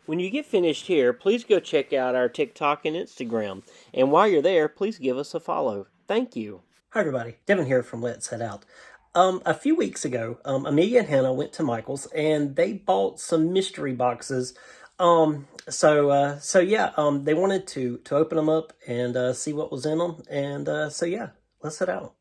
When you get finished here, please go check out our TikTok and Instagram. And while you're there, please give us a follow. Thank you. Hi, everybody. Devin here from Let's Head Out. A few weeks ago, Amelia and Hannah went to Michael's and they bought some mystery boxes. They wanted to open them up and see what was in them. And let's head out.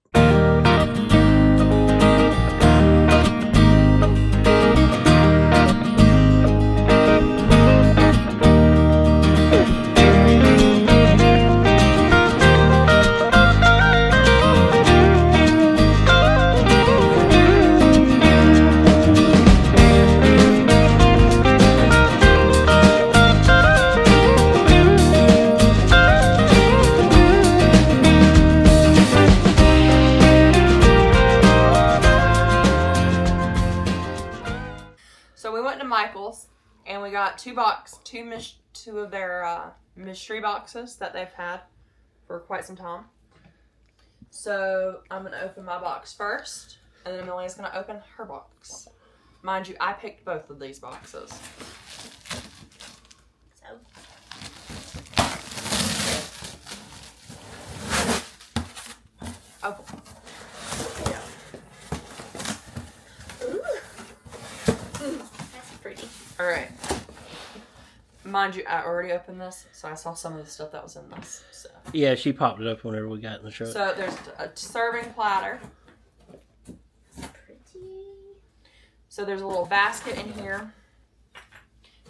So we went to Michael's and we got two of their mystery boxes that they've had for quite some time. So I'm gonna open my box first, and then Amelia's gonna open her box. Mind you, I picked both of these boxes. So. Oh. Alright. Mind you, I already opened this, so I saw some of the stuff that was in this. So. Yeah, she popped it up whenever we got in the truck. So there's a serving platter. Pretty. So there's a little basket in here.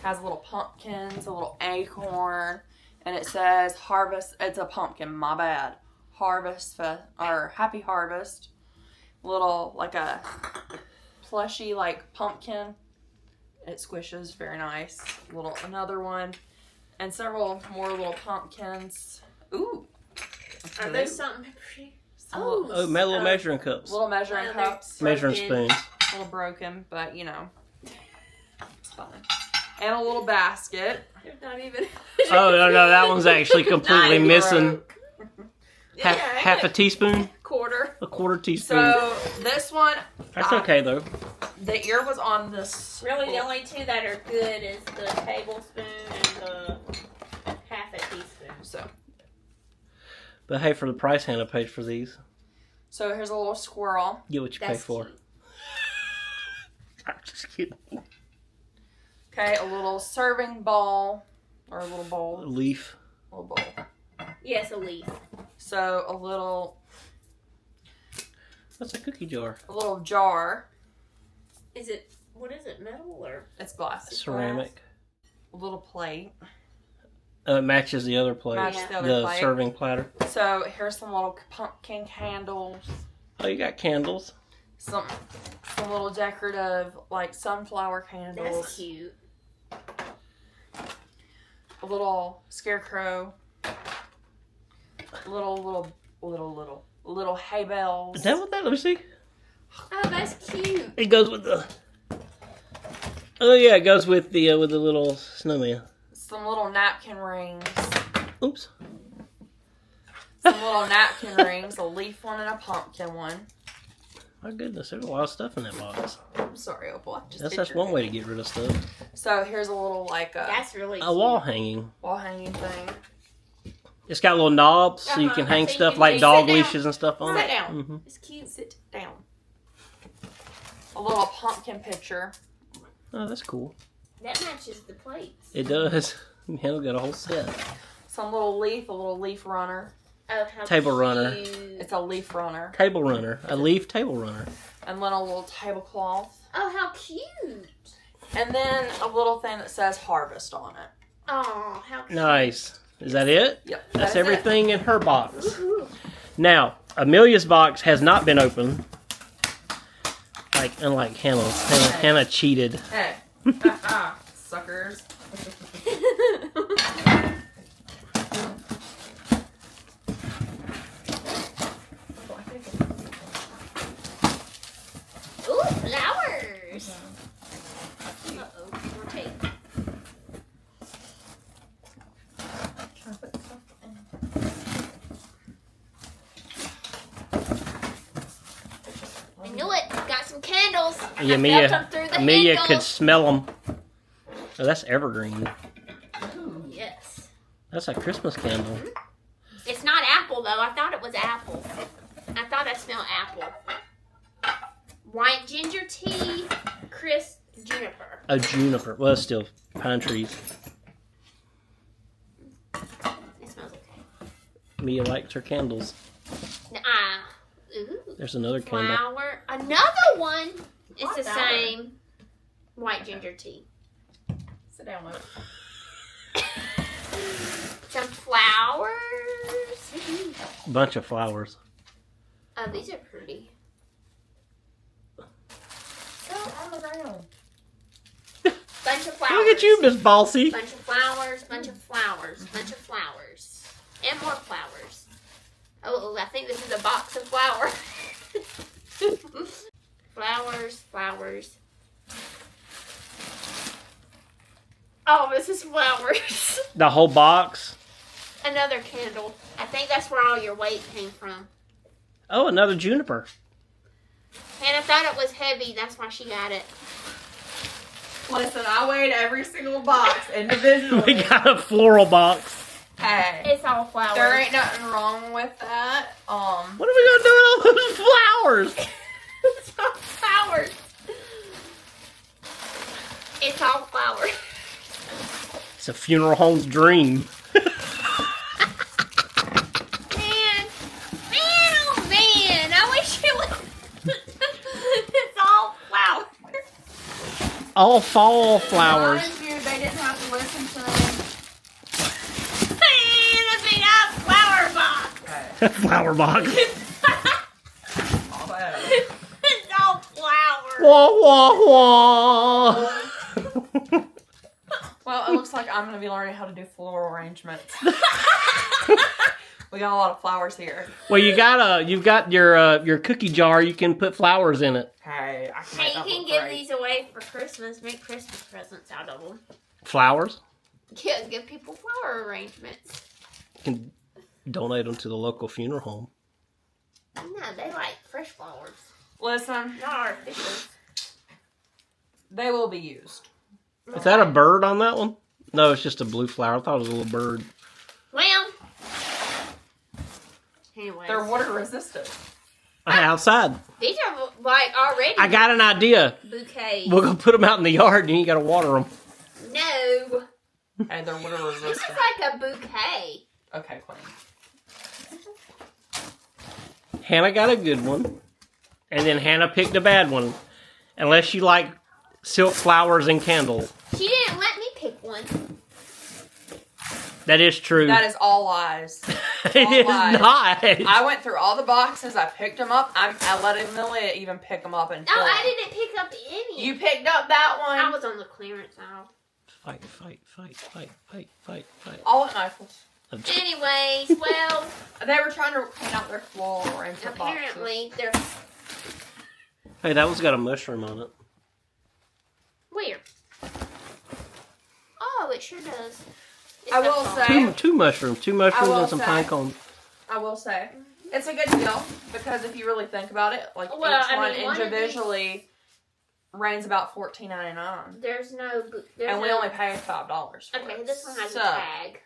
Has little pumpkins, a little acorn, and it says harvest. It's a pumpkin, my bad. Happy harvest. Little, like a plushy, like pumpkin. It squishes, very nice. Another one, and several more little pumpkins. Ooh, Are those something pretty? Little measuring cups. Little measuring cups. Measuring spoons. A little broken, but you know, it's fine. And a little basket. There's not even. Oh no, that one's actually completely missing. Yeah, Half a teaspoon. A quarter teaspoon. So this one. That's okay though. The ear was on this. Really, the only two that are good is the tablespoon and the half a teaspoon. So. But hey, for the price Hannah paid for these. So here's a little squirrel. Get what you pay for. Cute. I'm just kidding. Okay, a little serving ball. Or a little bowl. A leaf. A little bowl. Yes, a leaf. So a little. That's a cookie jar. A little jar. What is it, metal or? It's glass. Ceramic. A little plate. It matches the other plate. Matches the other plate. Serving platter. So here's some little pumpkin candles. Oh, you got candles. Some little decorative, like sunflower candles. That's cute. A little scarecrow. Little hay bells. Is that what that? Let me see. Oh, that's cute. It goes with the. Oh yeah, it goes with the little snowman. Some little napkin rings. Oops. Some little napkin rings, a leaf one and a pumpkin one. My goodness, there's a lot of stuff in that box. I'm sorry, Opal. That's one way to get rid of stuff. So here's a little That's really cute. A wall hanging thing. It's got little knobs so you can hang stuff like dog leashes and stuff on it. Sit down. Mm-hmm. It's cute. Sit down. A little pumpkin pitcher. Oh, that's cool. That matches the plates. It does. Hannah got a whole set. Some little leaf runner. Oh, how Table cute. runner. It's a leaf runner. Table runner. A leaf table runner. And then a little tablecloth. Oh, how cute. And then a little thing that says harvest on it. Oh, how cute. Nice. Is that it? Yep. That's everything in her box. Now, Amelia's box has not been opened. Unlike Hannah's. Hannah cheated. Hey. Suckers. Ooh, flowers. Uh-oh, more tape. I knew it. Got some candles. Amelia could smell them. Oh, that's evergreen. Yes. That's a Christmas candle. It's not apple though. I thought it was apple. I thought I smelled apple. White ginger tea, crisp juniper. A juniper. Well, it's still pine trees. It smells okay. Mia likes her candles. Ooh. There's another candle. Flower. Another one. It's What's the that same. White ginger tea. Sit down, Luke. Some flowers. Bunch of flowers. Oh, these are pretty. On the ground. Bunch of flowers. Look at you, Miss Bossy. Bunch of flowers, bunch of flowers, bunch of flowers. And more flowers. Oh, I think this is a box of flowers. Flowers, flowers. Oh, this is flowers. The whole box. Another candle. I think that's where all your weight came from. Oh, another juniper. And I thought it was heavy. That's why she got it. Listen, I weighed every single box individually. We got a floral box. Hey, It's all flowers. there ain't nothing wrong with that. What are we gonna do with all those flowers? It's all flowers. It's all flowers. It's a funeral home's dream. Man, I wish it was. It's all flowers. All fall flowers. Mind you, they didn't have to listen to me. Man, a big old flower box. Flower box. All that. It's all flowers. Wah, wah, wah. Well, it looks like I'm gonna be learning how to do floral arrangements. We got a lot of flowers here. Well, you've got your cookie jar. You can put flowers in it. Hey, I can Hey, make you that can look give great. these away for Christmas. Make Christmas presents out of them. Flowers. Yeah, give people flower arrangements. You can donate them to the local funeral home. No, they like fresh flowers, Listen, not artificial. they will be used. Is that a bird on that one? No, it's just a blue flower. I thought it was a little bird. Well, anyways. They're water resistant. Outside. These are like already I got an idea. bouquets. We're gonna put them out in the yard, and you gotta water them. No, And they're water this is resistant. like a bouquet. Okay, Queen. Hannah got a good one, and then Hannah picked a bad one. Unless you like silk flowers and candles. She didn't let me pick one. That is true. That is all lies. it is lies. not. I went through all the boxes. I picked them up. I let Amelia even pick them up and No, fill I them. didn't pick up any. You picked up that one. I was on the clearance aisle. Fight, fight, fight, fight, fight, fight, fight. All at Michael's. Anyways, well, They were trying to clean out their floral arrangement boxes. apparently they're Hey, that one's got a mushroom on it. where? Oh, it sure does. It's I will not say- falling. Two mushrooms. Two mushrooms will and some say- pine cones. I will say, it's a good deal because if you really think about it, like Well, each I one mean, one of individually reigns about $14.99, There's no. There's and we no, only paid $5 for Okay, it. this one has So, a tag.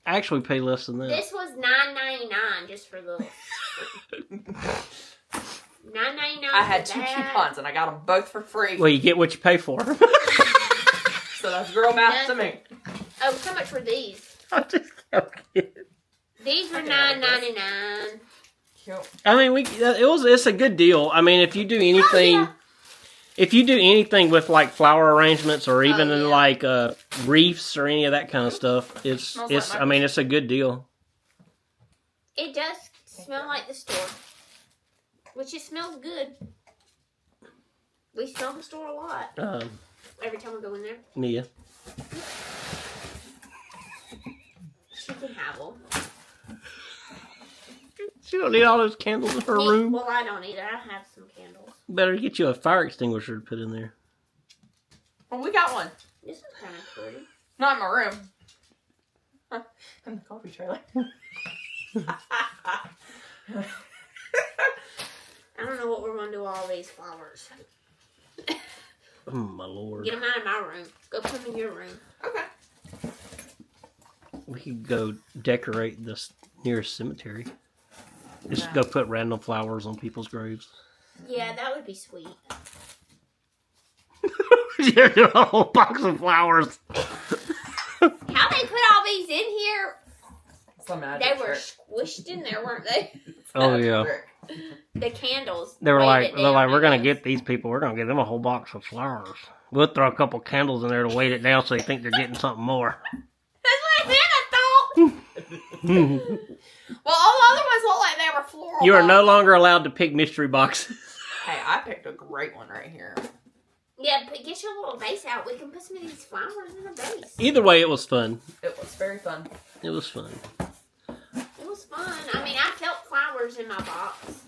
I actually pay less than that. This was $9.99 just for the. $9.99. I had for two that. coupons and I got them both for free. Well, you get what you pay for. So that's girl math to me. Oh, how much were these? I'm just kidding. These were I can have this. $9.99. Cute. I mean, it's a good deal. I mean, if you do anything, yeah. if you do anything with like flower arrangements or even in yeah. like reefs or any of that kind of stuff, Smells it's. like I mean, it's a good deal. It does smell like the store, which it smells good. We smell the store a lot every time we go in there. Mia, She can have them. she don't need all those candles in her room. Well, I don't either. I have some candles. Better get you a fire extinguisher to put in there. Well, we got one. This is kind of pretty. Not in my room. In the coffee trailer. I don't know what we're going to do with all these flowers. Oh, my Lord. Get them out of my room. Go put them in your room. Okay. We could go decorate this nearest cemetery. Just go put random flowers on people's graves. Yeah, that would be sweet. A whole box of flowers. How they put all these in here? Some magic They were trick. squished in there, weren't they? Oh, Magic yeah. trick. The candles. They were weighed like, it they're like, down, we're I gonna guess. get these people. We're gonna get them a whole box of flowers. We'll throw a couple candles in there to weight it down so they think they're getting something more. That's what Hannah thought. Well, all the other ones look like they were floral. You are no boxes. longer allowed to pick mystery boxes. Hey, I picked a great one right here. Yeah, but get your little vase out. We can put some of these flowers in a vase. Either way, it was fun. It was very fun. It was fun. It was fun. I mean, I felt flowers in my box.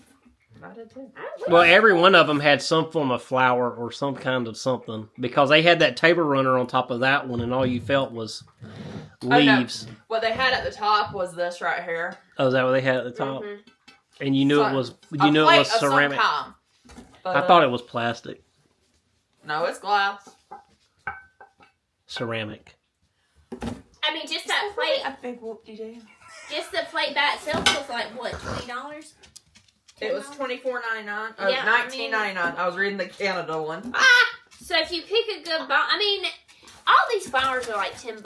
I did too. Well, every one of them had some form of flower or some kind of something because they had that table runner on top of that one, and all you felt was leaves. No. What they had at the top was this right here. Oh, is that what they had at the top? Mhm. And you knew So, it was a it plate was of some ceramic. kind. But, I thought it was plastic, No, it's glass. ceramic. I mean, just that plate. A big whoop-de-doo. Just the plate by itself was like, what, $20? It was $24.99. Oh, Yeah, I $19.99. I was reading the Canada one. So if you pick a good box, I mean, all these flowers are like $10.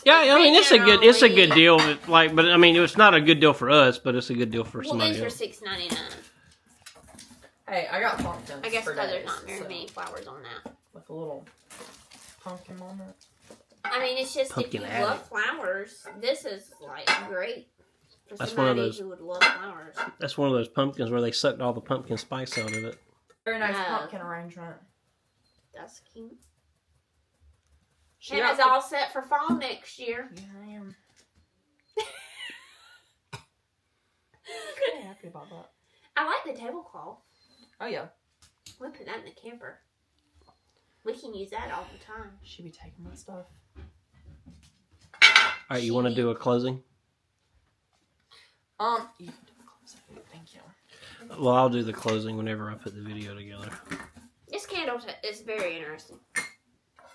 Yeah, I mean it's a good Generally- deal. Like, but I mean it's not a good deal for us, but it's a good deal for Well, somebody these are else. $6.99. Hey, I got pumpkins. I guess for because there's days, not very so, many flowers on that. With a little pumpkin on it. I mean, it's just Pumpkin if you addict. love flowers, this is like great for That's one of somebody those- who would love flowers. That's one of those pumpkins where they sucked all the pumpkin spice out of it. Very nice No. pumpkin arrangement. That's cute. She Hannah's got- all set for fall next year. Yeah, I am. Very happy about that. I like the tablecloth. Oh yeah, We put that in the camper. We can use that all the time. she be taking my stuff. All right, you want to do a closing? You can do a closing. Thank you. Well, I'll do the closing whenever I put the video together. This candle is very interesting.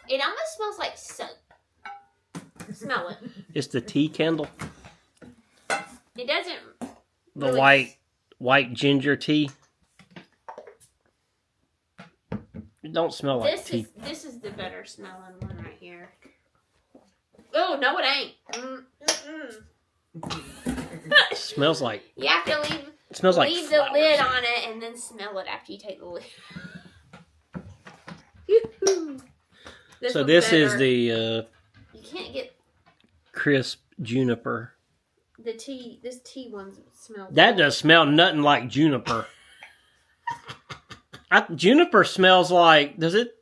It almost smells like soap. Smell it. It's the tea candle, It doesn't. the really white ginger tea. It don't smell like tea. This is the better smelling one right here. Oh no, it ain't. It smells like. You have to leave It smells like the flowers. lid on it and then smell it after you take the lid. Yoo-hoo. So one's this is better. the You can't get crisp juniper. the tea. This tea one smells. That does smell nothing like juniper. Juniper smells like. Does it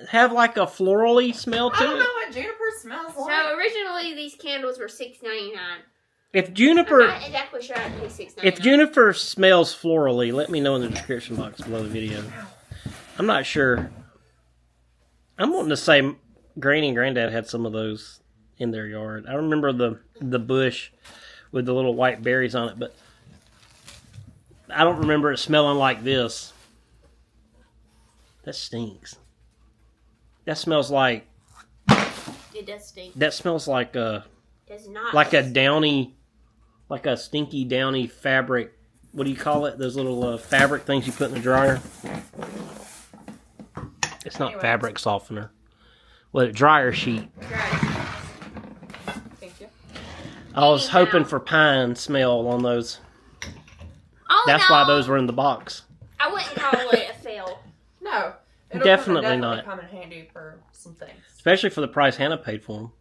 have like a florally smell I to don't it? know what juniper smells like. So originally these candles were $6.99. If I'm juniper, not exactly sure I paid $6.99. if juniper smells florally, let me know in the description box below the video. I'm not sure. I'm wanting to say Granny and Granddad had some of those in their yard. I remember the bush with the little white berries on it, but I don't remember it smelling like this. That stinks. That smells like. It does stink. That smells like a Does not. like a downy, like a stinky downy fabric. What do you call it? Those little fabric things you put in the dryer. It's not Anyway. fabric softener. Well, dryer sheet. Thank you. I was Anyhow. hoping for pine smell on those. All in That's why all, those were in the box. I wouldn't call it a fail. No. It'll Definitely not. come in handy for some things. Especially for the price Hannah paid for them.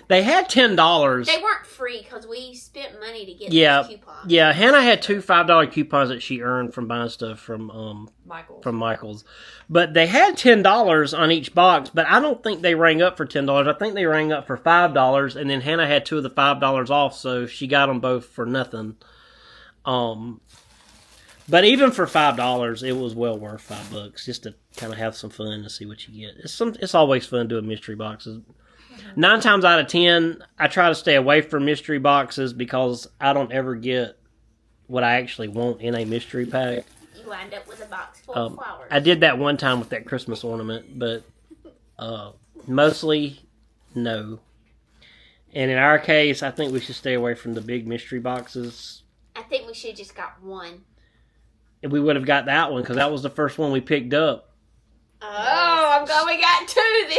They had $10. They weren't free because we spent money to get Yeah, these coupons. Yeah, Hannah had two $5 coupons that she earned from buying stuff from Michael's. But they had $10 on each box, but I don't think they rang up for $10. I think they rang up for $5, and then Hannah had two of the $5 off, so she got them both for nothing. But even for $5, it was well worth $5 just to kind of have some fun and see what you get. It's always fun doing mystery boxes. 9 times out of 10, I try to stay away from mystery boxes because I don't ever get what I actually want in a mystery pack. you wind up with a box full of flowers. I did that one time with that Christmas ornament, but mostly no. And in our case, I think we should stay away from the big mystery boxes. I think we should have just got one. And we would have got that one because that was the first one we picked up. Oh, I'm glad we got two then.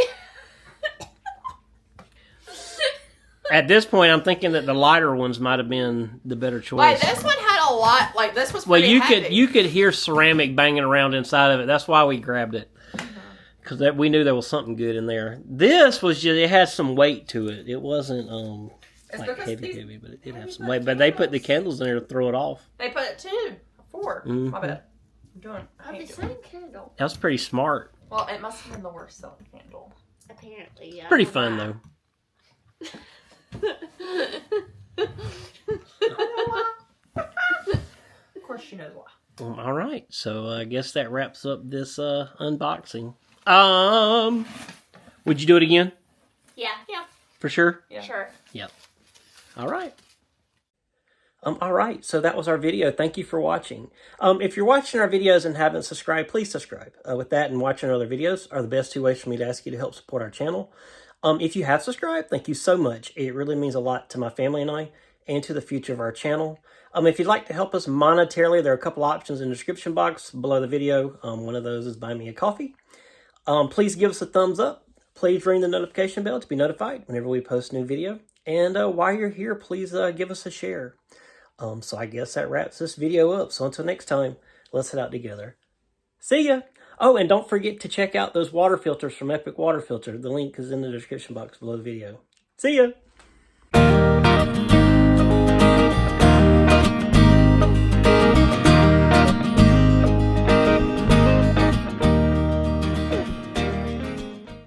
At this point, I'm thinking that the lighter ones might have been the better choice. Like, this one had a lot. Like, this was pretty heavy. You could hear ceramic banging around inside of it. That's why we grabbed it. Because we knew there was something good in there. This was just, it had some weight to it. It wasn't like heavy, but it did have some weight. But they put the candles in there to throw it off. They put 4. Mm-hmm. My bad. I'm doing the same candle. That was pretty smart. Well, it must have been the worst selling candle. Apparently, yeah. Pretty fun, though. Of course she knows why. All right. So I guess that wraps up this unboxing. Would you do it again? Yeah. For sure? Yeah. Sure. Yep. All right. All right, so that was our video. Thank you for watching. If you're watching our videos and haven't subscribed, please subscribe. With that and watching our other videos are the best 2 ways for me to ask you to help support our channel. If you have subscribed, thank you so much. It really means a lot to my family and I, and to the future of our channel. If you'd like to help us monetarily, there are a couple options in the description box below the video. One of those is buy me a coffee. Please give us a thumbs up. Please ring the notification bell to be notified whenever we post a new video. And while you're here, please give us a share. So I guess that wraps this video up. So until next time, let's head out together. See ya! Oh, and don't forget to check out those water filters from Epic Water Filter. The link is in the description box below the video. See ya!